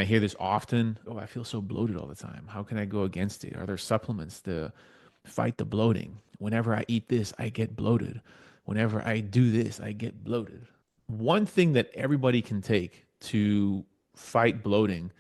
I hear this often. Oh, I feel so bloated all the time. How can I go against it? Are there supplements to fight the bloating? Whenever I eat this, I get bloated. Whenever I do this, I get bloated. One thing that everybody can take to fight bloating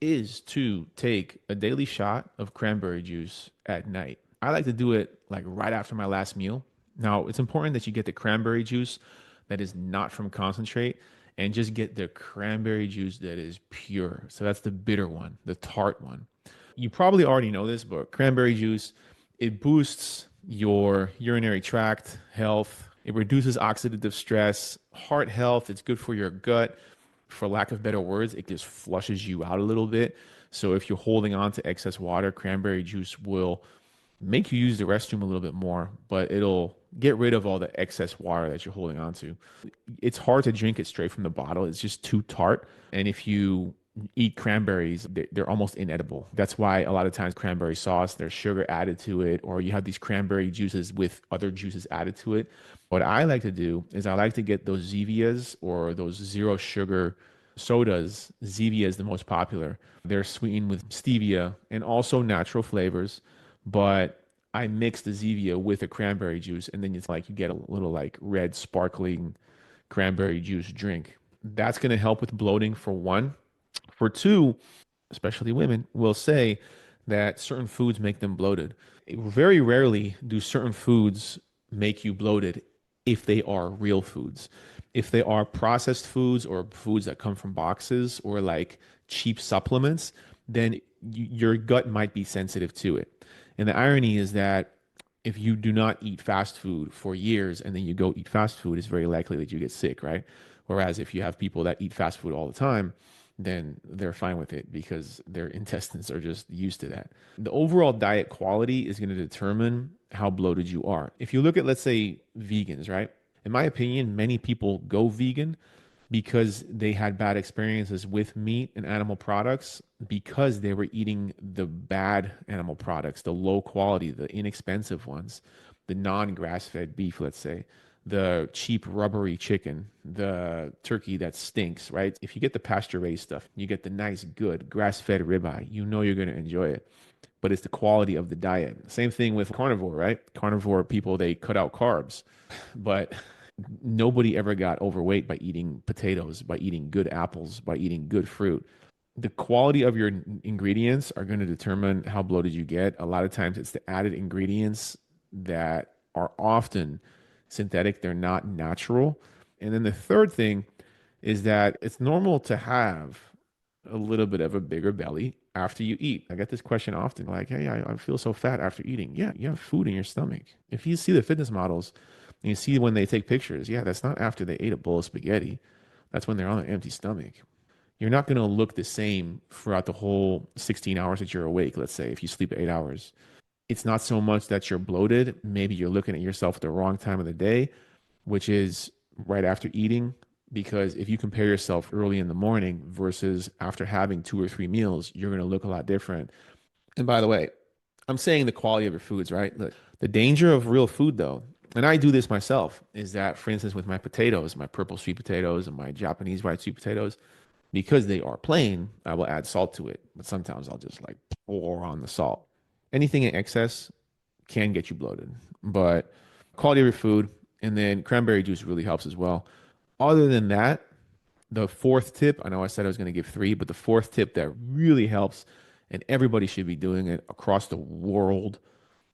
is to take a daily shot of cranberry juice at night. I like to do it like right after my last meal. Now, it's important that you get the cranberry juice that is not from concentrate and just get the cranberry juice that is pure. So that's the bitter one, the tart one. You probably already know this, but cranberry juice, it boosts your urinary tract health. It reduces oxidative stress, heart health. It's good for your gut. For lack of better words, it just flushes you out a little bit. So if you're holding on to excess water, cranberry juice will make you use the restroom a little bit more, but it'll get rid of all the excess water that you're holding on to. It's hard to drink it straight from the bottle. It's just too tart. And if you eat cranberries, they're almost inedible. That's why a lot of times cranberry sauce, there's sugar added to it, or you have these cranberry juices with other juices added to it. What I like to do is I like to get those Zevias or those zero sugar sodas. Zevia is the most popular. They're sweetened with stevia and also natural flavors, but I mix the Zevia with a cranberry juice, and then it's like you get a little like red sparkling cranberry juice drink. That's going to help with bloating for one. For two, especially women, will say that certain foods make them bloated. Very rarely do certain foods make you bloated if they are real foods. If they are processed foods or foods that come from boxes or like cheap supplements, then your gut might be sensitive to it. And the irony is that if you do not eat fast food for years and then you go eat fast food, it's very likely that you get sick, right? Whereas if you have people that eat fast food all the time, then they're fine with it because their intestines are just used to that. The overall diet quality is going to determine how bloated you are. If you look at, let's say, vegans, right? In my opinion, many people go vegan because they had bad experiences with meat and animal products because they were eating the bad animal products, the low quality, the inexpensive ones, the non-grass fed beef, let's say, the cheap rubbery chicken, the turkey that stinks, right? If you get the pasture raised stuff, you get the nice, good grass fed ribeye, you know you're going to enjoy it. But it's the quality of the diet. Same thing with carnivore, right? Carnivore people, they cut out carbs, but nobody ever got overweight by eating potatoes, by eating good apples, by eating good fruit. The quality of your ingredients are going to determine how bloated you get. A lot of times it's the added ingredients that are often synthetic, they're not natural. And then the third thing is that it's normal to have a little bit of a bigger belly after you eat. I get this question often like, hey, I feel so fat after eating. Yeah, you have food in your stomach. If you see the fitness models and you see when they take pictures, yeah, that's not after they ate a bowl of spaghetti. That's when they're on an empty stomach. You're not going to look the same throughout the whole 16 hours that you're awake, let's say, if you sleep 8 hours. It's not so much that you're bloated. Maybe you're looking at yourself at the wrong time of the day, which is right after eating. Because if you compare yourself early in the morning versus after having two or three meals, you're going to look a lot different. And by the way, I'm saying the quality of your foods, right? Look, the danger of real food, though, and I do this myself, is that, for instance, with my potatoes, my purple sweet potatoes and my Japanese white sweet potatoes, because they are plain, I will add salt to it. But sometimes I'll just like pour on the salt. Anything in excess can get you bloated. But quality of your food, and then cranberry juice really helps as well. Other than that, the fourth tip, I know I said I was going to give three, but the fourth tip that really helps, and everybody should be doing it across the world,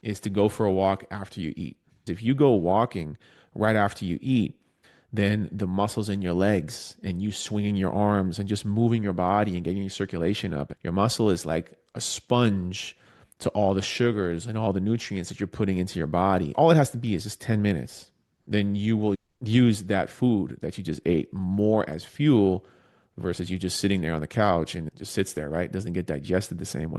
is to go for a walk after you eat. If you go walking right after you eat, then the muscles in your legs and you swinging your arms and just moving your body and getting your circulation up, your muscle is like a sponge to all the sugars and all the nutrients that you're putting into your body. All it has to be is just 10 minutes. Then you will use that food that you just ate more as fuel versus you just sitting there on the couch and it just sits there, right? It doesn't get digested the same way.